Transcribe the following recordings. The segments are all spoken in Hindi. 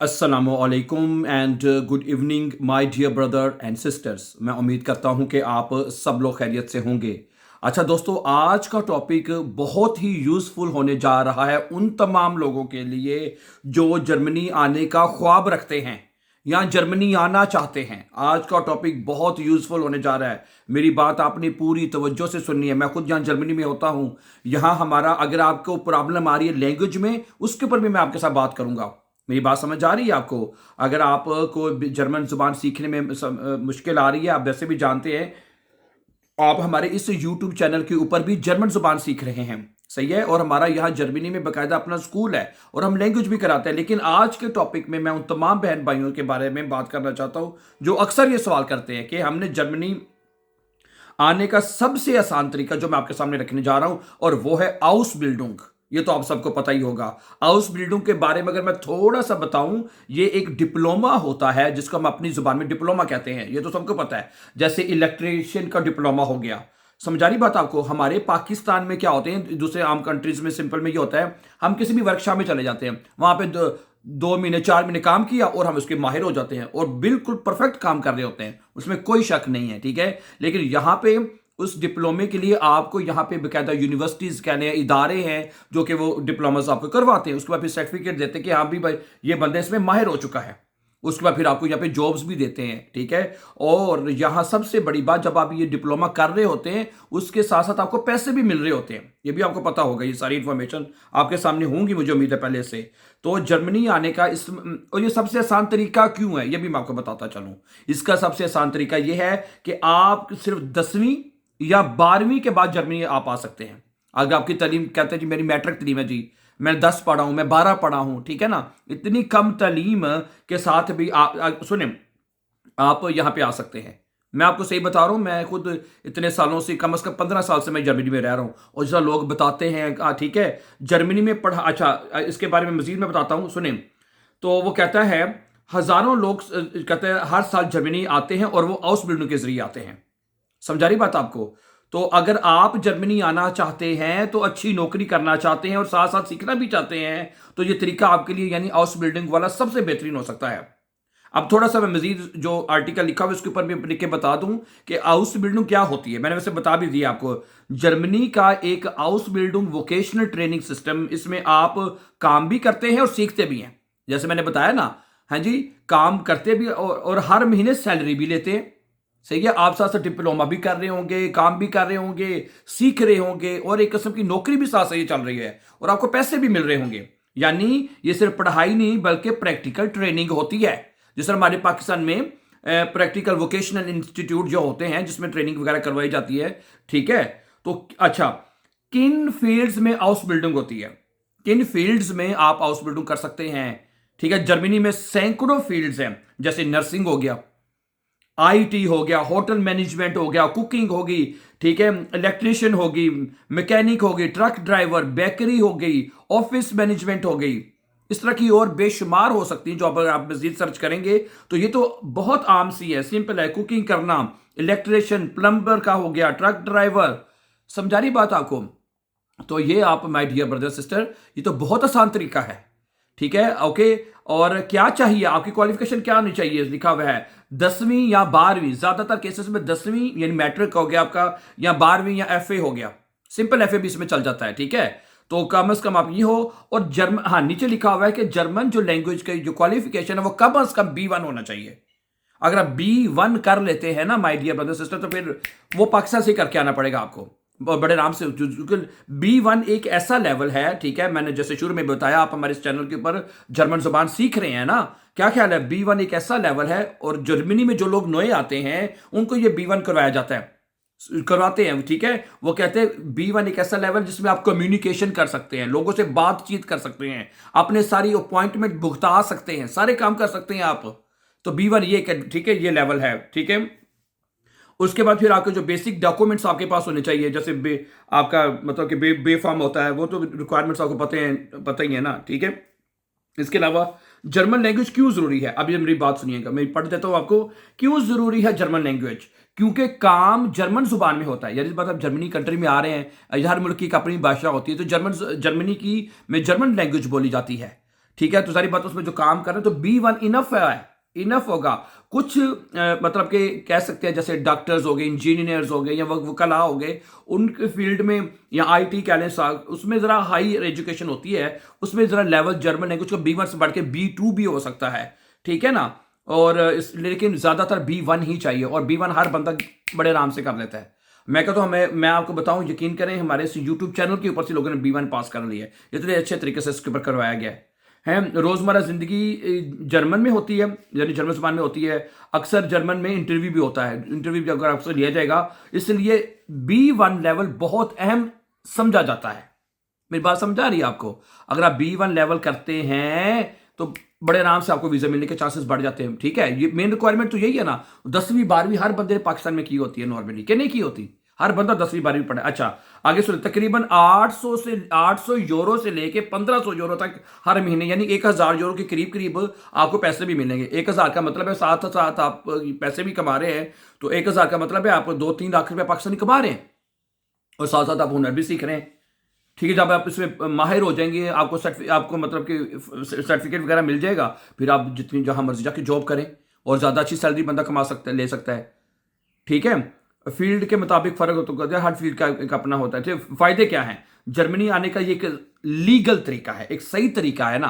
अस्सलामुअलैकुम and good evening my dear brother and sisters. मैं उम्मीद करता हूं कि आप सब लोग खैरियत से होंगे। अच्छा दोस्तों, आज का टॉपिक बहुत ही यूज़फुल होने जा रहा है उन तमाम लोगों के लिए जो जर्मनी आने का ख्वाब रखते हैं या जर्मनी आना चाहते हैं। आज का टॉपिक बहुत यूज़फुल होने जा रहा है। मेरी बात आपने पूरी तवज्जो से सुननी है। मैं खुद यहाँ जर्मनी में होता हूँ। यहाँ हमारा अगर आपको प्रॉब्लम आ रही है लैंग्वेज में, उसके ऊपर भी मैं आपके साथ बात करूँगा। मेरी बात समझ आ रही है आपको? अगर आपको जर्मन जुबान सीखने में मुश्किल आ रही है, आप वैसे भी जानते हैं आप हमारे इस यूट्यूब चैनल के ऊपर भी जर्मन जुबान सीख रहे हैं, सही है। और हमारा यहाँ जर्मनी में बाकायदा अपना स्कूल है और हम लैंग्वेज भी कराते हैं। लेकिन आज के टॉपिक में मैं उन तमाम बहन भाइयों के बारे में बात करना चाहता हूँ जो अक्सर ये सवाल करते हैं कि हमने जर्मनी आने का सबसे आसान तरीका जो मैं आपके सामने रखने जा रहा हूं, और वो है आउस बिल्डुंग। ये तो आप सबको पता ही होगा। आउस बिल्डुंग के बारे में अगर मैं थोड़ा सा बताऊं, ये एक डिप्लोमा होता है जिसको हम अपनी जुबान में डिप्लोमा कहते हैं। ये तो सबको पता है। जैसे इलेक्ट्रिशियन का डिप्लोमा हो गया। समझा रही बात आपको? हमारे पाकिस्तान में क्या होते हैं, दूसरे आम कंट्रीज में सिंपल में ये होता है, हम किसी भी वर्कशॉप में चले जाते हैं, वहां पे 2 महीने 4 महीने काम किया और हम उसके माहिर हो जाते हैं और बिल्कुल परफेक्ट काम कर रहे होते हैं, उसमें कोई शक नहीं है, ठीक है। लेकिन यहां पे उस डिप्लोमे के लिए आपको यहाँ पे बेकायदा यूनिवर्सिटीज कहने इदारे हैं जो कि वो डिप्लोमास आपको करवाते हैं। उसके बाद फिर सर्टिफिकेट देते हैं कि हाँ भी भाई ये बंदे इसमें माहिर हो चुका है। उसके बाद फिर आपको यहाँ पे जॉब्स भी देते हैं, ठीक है। और यहाँ सबसे बड़ी बात, जब आप ये डिप्लोमा कर रहे होते हैं उसके साथ साथ आपको पैसे भी मिल रहे होते हैं। ये भी आपको पता होगा। ये सारी इंफॉर्मेशन आपके सामने होंगी, मुझे उम्मीद है पहले से। तो जर्मनी आने का और ये सबसे आसान तरीका क्यों है ये भी मैं आपको बताता चलूँ। इसका सबसे आसान तरीका ये है कि आप सिर्फ 10वीं या 12वीं के बाद जर्मनी आप आ सकते हैं। अगर आपकी तालीम कहते हैं जी मेरी मैट्रिक तालीम है जी, मैं 10 पढ़ा हूं, मैं 12 पढ़ा हूं, ठीक है ना, इतनी कम तालीम के साथ भी आप सुने आप यहां पे आ सकते हैं। मैं आपको सही बता रहा हूं, मैं खुद इतने सालों से कम 15 साल से मैं जर्मनी में रह रहा हूं। और जैसा लोग बताते हैं, ठीक है, जर्मनी में पढ़ा। अच्छा, इसके बारे में मजीद मैं बताता हूं, सुने। तो वो कहता है हजारों लोग कहते हैं हर साल जर्मनी आते हैं और वो हाउस बिल्डिंग के जरिए आते हैं। समझा रही बात आपको? तो अगर आप जर्मनी आना चाहते हैं, तो अच्छी नौकरी करना चाहते हैं और साथ साथ सीखना भी चाहते हैं, तो ये तरीका आपके लिए यानी हाउस बिल्डिंग वाला सबसे बेहतरीन हो सकता है। अब थोड़ा सा मैं मजीद जो आर्टिकल लिखा हुआ उसके ऊपर भी लिख के बता दूं कि हाउस बिल्डिंग क्या होती है। मैंने वैसे बता भी दिया आपको। जर्मनी का एक house building vocational training system, इसमें आप काम भी करते हैं और सीखते भी हैं। जैसे मैंने बताया ना, हाँ जी, काम करते भी और हर महीने सैलरी भी लेते हैं, सही है। आप साथ साथ डिप्लोमा भी कर रहे होंगे, काम भी कर रहे होंगे, सीख रहे होंगे और एक किस्म की नौकरी भी साथ साथ ये चल रही है और आपको पैसे भी मिल रहे होंगे। यानी ये सिर्फ पढ़ाई नहीं बल्कि प्रैक्टिकल ट्रेनिंग होती है। जिस तरह हमारे पाकिस्तान में प्रैक्टिकल वोकेशनल इंस्टीट्यूट जो होते हैं जिसमें ट्रेनिंग वगैरह करवाई जाती है, ठीक है। तो अच्छा, किन फील्ड्स में हाउस बिल्डिंग होती है, किन फील्ड्स में आप हाउस बिल्डिंग कर सकते हैं, ठीक है। जर्मनी में सैकड़ों फील्ड्स हैं। जैसे नर्सिंग हो गया, आईटी हो गया, होटल मैनेजमेंट हो गया, कुकिंग होगी, ठीक है, इलेक्ट्रिशियन होगी, मैकेनिक होगी, ट्रक ड्राइवर, बेकरी हो गई, ऑफिस मैनेजमेंट हो गई। इस तरह की और बेशुमार हो सकती है जो अगर आप मजीद सर्च करेंगे तो ये तो बहुत आम सी है, सिंपल है। कुकिंग करना, इलेक्ट्रिशियन, प्लम्बर का हो गया, ट्रक ड्राइवर। समझा रही बात आपको? तो ये आप माय डियर ब्रदर सिस्टर, ये तो बहुत आसान तरीका है, ठीक है, ओके। और क्या चाहिए, आपकी क्वालिफिकेशन क्या होनी चाहिए? लिखा हुआ है 10वीं या 12वीं। ज्यादातर केसेस में 10वीं यानी मैट्रिक हो गया आपका, या 12वीं या एफए हो गया। सिंपल एफए भी इसमें चल जाता है, ठीक है। तो कम से कम आप ये हो। और जर्मन, हाँ, नीचे लिखा हुआ है कि जर्मन जो लैंग्वेज का जो क्वालिफिकेशन है वो कम से कम B1 होना चाहिए। अगर आप B1 कर लेते हैं ना माय डियर ब्रदर सिस्टर, तो फिर वो पाकिस्तान से करके आना पड़ेगा आपको बड़े आराम से। B1 एक ऐसा लेवल है, ठीक है। मैंने जैसे शुरू में बताया, आप हमारे इस चैनल के ऊपर जर्मन जुबान सीख रहे हैं ना, क्या ख्याल है? B1 एक ऐसा लेवल है और जर्मनी में जो लोग नए आते हैं उनको ये B1 करवाया जाता है, करवाते हैं, ठीक है। वो कहते हैं B1 एक ऐसा लेवल जिसमें आप कम्युनिकेशन कर सकते हैं, लोगों से बातचीत कर सकते हैं, अपने सारी अपॉइंटमेंट भुगता सकते हैं, सारे काम कर सकते हैं आप। तो B1 ये, ठीक है, ये लेवल है, ठीक है। उसके बाद फिर आपके जो बेसिक डॉक्यूमेंट्स आपके पास होने चाहिए, जैसे आपका मतलब कि बे फॉर्म होता है, वो तो रिक्वायरमेंट्स आपको पता ही है ना, ठीक है। इसके अलावा जर्मन लैंग्वेज क्यों जरूरी है, अभी मेरी बात सुनिएगा, मैं पढ़ देता हूं आपको। क्यों जरूरी है जर्मन लैंग्वेज? क्योंकि काम जर्मन जुबान में होता है। यदि बात आप जर्मनी कंट्री में आ रहे हैं, हर मुल्क की एक अपनी भाषा होती है, तो जर्मनी की में जर्मन लैंग्वेज बोली जाती है, ठीक है, तो सारी बात उसमें जो काम कर रहे हैं, तो B1 इनफ है, इनफ होगा। कुछ मतलब कि कह सकते हैं जैसे डॉक्टर्स हो गए, इंजीनियर्स हो गए या वकला हो गए, उनके फील्ड में या IT कह लें, उसमें ज़रा हाई एजुकेशन होती है, उसमें ज़रा लेवल जर्मन लैंग्वेज का B1 से बढ़ के B2 भी हो सकता है, ठीक है ना। और लेकिन ज़्यादातर B1 ही चाहिए, और B1 हर बंदा बड़े आराम से कर लेता है। मैं कहता हूँ, मैं आपको बताऊं, यकीन करें, हमारे इस यूट्यूब चैनल के ऊपर से लोगों ने B1 पास कर लिया है, इतने अच्छे तरीके से इसके ऊपर करवाया गया है। रोज़मर्रा ज़िंदगी जर्मन में होती है, यानी जर्मन ज़बान में होती है। अक्सर जर्मन में इंटरव्यू भी होता है, इंटरव्यू भी अगर आपसे लिया जाएगा, इसलिए B1 लेवल बहुत अहम समझा जाता है। मेरी बात समझ आ रही है आपको? अगर आप B1 लेवल करते हैं तो बड़े आराम से आपको वीज़ा मिलने के चांसेस बढ़ जाते हैं, ठीक है। ये मेन रिक्वायरमेंट तो यही है ना। 10वीं 12वीं हर बंदे ने पाकिस्तान में की होती है नॉर्मली, कि नहीं की होती? हर बंदा 10वीं 12वीं पढ़ा। अच्छा, आगे सुनिए, तकरीबन 800 यूरो से लेके 1500 यूरो तक हर महीने, यानी 1000 यूरो के करीब करीब आपको पैसे भी मिलेंगे। 1000 का मतलब है साथ साथ आप पैसे भी कमा रहे हैं, तो 1000 का मतलब है आप 2-3 लाख रुपये पाकिस्तानी कमा रहे हैं, और साथ साथ आप हुनर भी सीख रहे हैं, ठीक है। जब आप इसमें माहिर हो जाएंगे, आपको मतलब कि सर्टिफिकेट वगैरह मिल जाएगा, फिर आप जितनी जहां मर्जी जाके जॉब करें, और ज़्यादा अच्छी सैलरी बंदा कमा सकता है, ले सकता है, ठीक है। फील्ड के मुताबिक फ़र्क होता है, हर फील्ड का एक अपना होता है। तो फ़ायदे क्या हैं जर्मनी आने का? ये एक लीगल तरीका है, एक सही तरीका है ना,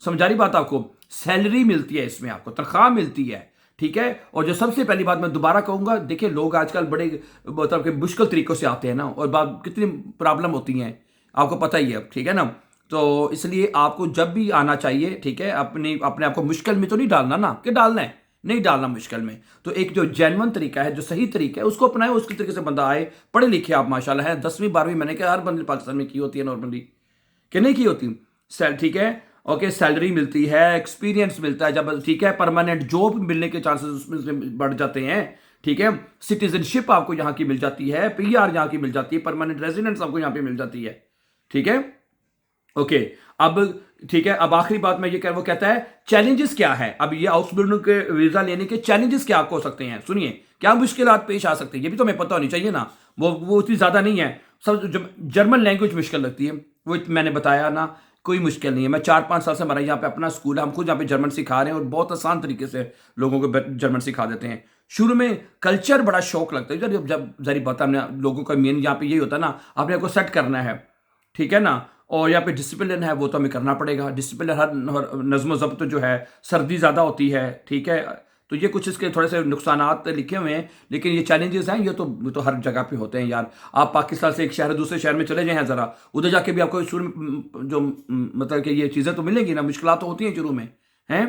समझा रही बात आपको। सैलरी मिलती है इसमें, आपको तनख्वाह मिलती है, ठीक है। और जो सबसे पहली बात मैं दोबारा कहूँगा, देखिए लोग आजकल बड़े मतलब कि मुश्किल तरीक़ों से आते हैं ना, और बात कितनी प्रॉब्लम होती हैं आपको पता ही है, ठीक है ना। तो इसलिए आपको जब भी आना चाहिए, ठीक है, अपने आप को मुश्किल में तो नहीं डालना ना, कि डालना है, नहीं डालना मुश्किल में। तो एक जो जेन्युइन तरीका है, जो सही तरीका है, उसको अपनाए, उसके तरीके से बंदा आए। पढ़े लिखे आप माशाल्लाह है, 10वीं 12वीं मैंने कहा हर बंदे पाकिस्तान में की होती है नॉर्मली, कि नहीं की होती? ठीक है, ओके, सैलरी मिलती है, एक्सपीरियंस मिलता है, जब ठीक है, परमानेंट जॉब मिलने के चांसेस उसमें बढ़ जाते हैं, ठीक है। सिटीजनशिप आपको यहाँ की मिल जाती है, PR यहाँ की मिल जाती है, परमानेंट रेजिडेंस आपको यहाँ पे मिल जाती है, ठीक है, ओके। अब ठीक है, अब आखिरी बात मैं ये कह, वो कहता है चैलेंजेस क्या है। अब ये हाउस बिल्डिंग के वीजा लेने के चैलेंजेस क्या हो सकते हैं, सुनिए, क्या मुश्किलात पेश आ सकती है, ये भी तो हमें पता होनी चाहिए ना। वो उतनी ज्यादा नहीं है। सब जर्मन लैंग्वेज मुश्किल लगती है, वो मैंने बताया ना, कोई मुश्किल नहीं है। मैं 4-5 साल से हमारा यहाँ पे अपना स्कूल है, हम खुद यहाँ पे जर्मन सिखा रहे हैं, और बहुत आसान तरीके से लोगों को जर्मन सिखा देते हैं। शुरू में कल्चर बड़ा शौक लगता है, जब जरी बात हमने लोगों का मेन यहाँ पे यही होता है ना, आपने आपको सेट करना है, ठीक है ना। और यहाँ पे डिसिप्लिन है, वो तो हमें करना पड़ेगा। डिसिप्लिन हर नज़्म ज़ब्त जो है, सर्दी ज़्यादा होती है, ठीक है। तो ये कुछ इसके थोड़े से नुकसानात लिखे हुए हैं, लेकिन ये चैलेंजेस हैं, ये तो हर जगह पे होते हैं यार। आप पाकिस्तान से एक शहर दूसरे शहर में चले जाएं ज़रा, उधर जाके भी आपको शुरू में जो मतलब कि ये चीज़ें तो मिलेंगी ना, मुश्किलात तो होती हैं शुरू में, हैं।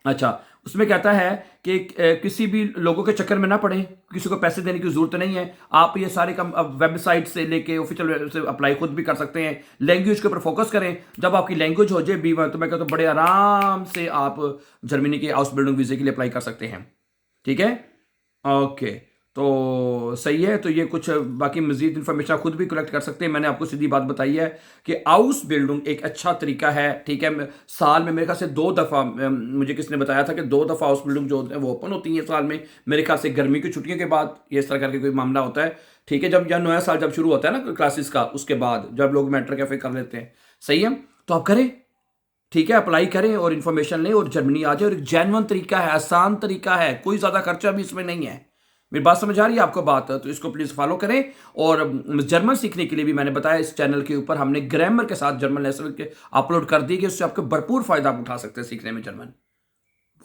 अच्छा, उसमें कहता है कि किसी भी लोगों के चक्कर में ना पड़े, किसी को पैसे देने की जरूरत नहीं है। आप ये सारे काम वेबसाइट से लेके ऑफिशियल से अप्लाई खुद भी कर सकते हैं। लैंग्वेज के ऊपर फोकस करें। जब आपकी लैंग्वेज हो जाए B1, तो मैं कहता हूँ बड़े आराम से आप जर्मनी के हाउस बिल्डिंग वीजे के लिए अप्लाई कर सकते हैं, ठीक है, ओके। तो सही है। तो ये कुछ बाकी मजीद इन्फॉर्मेशन आप खुद भी कलेक्ट कर सकते हैं। मैंने आपको सीधी बात बताई है कि हाउस बिल्डिंग एक अच्छा तरीका है, ठीक है। साल में मेरे ख्याल से 2 दफ़ा, मुझे किसने बताया था कि 2 दफ़ा हाउस बिल्डिंग जो है वो ओपन होती है साल में, मेरे ख्याल से गर्मी की छुट्टियों के बाद ये इस तरह करके कोई मामला होता है, ठीक है। जब नया साल जब शुरू होता है ना क्लासेस का, उसके बाद जब लोग मेट्रो कैफे कर लेते हैं, सही है। तो आप करें, ठीक है, अप्लाई करें और इन्फॉर्मेशन लें और जर्मनी आ जाए। और एक जेन्युइन तरीका है, आसान तरीका है, कोई ज़्यादा खर्चा भी इसमें नहीं है। मेरी बात समझ आ रही है आपको बात? तो इसको प्लीज़ फॉलो करें। और जर्मन सीखने के लिए भी मैंने बताया, इस चैनल के ऊपर हमने ग्रामर के साथ जर्मन लेसन के अपलोड कर दिए कि उससे आपको भरपूर फ़ायदा आप उठा सकते हैं सीखने में जर्मन।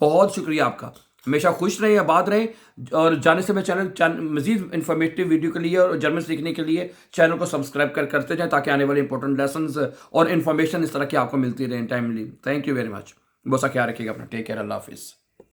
बहुत शुक्रिया आपका, हमेशा खुश रहे, आबाद रहे। और जाने से मैं चैनल मजीद इन्फॉर्मेटिव वीडियो के लिए और जर्मन सीखने के लिए चैनल को सब्सक्राइब करते जाएं, ताकि आने वाले इंपॉर्टेंट लेसन्स और इन्फॉर्मेशन इस तरह की आपको मिलती रहे timely. Thank you very much. बहुत सा ख्याल रखिएगा अपना। टेक केयर, अल्लाह हाफिज़।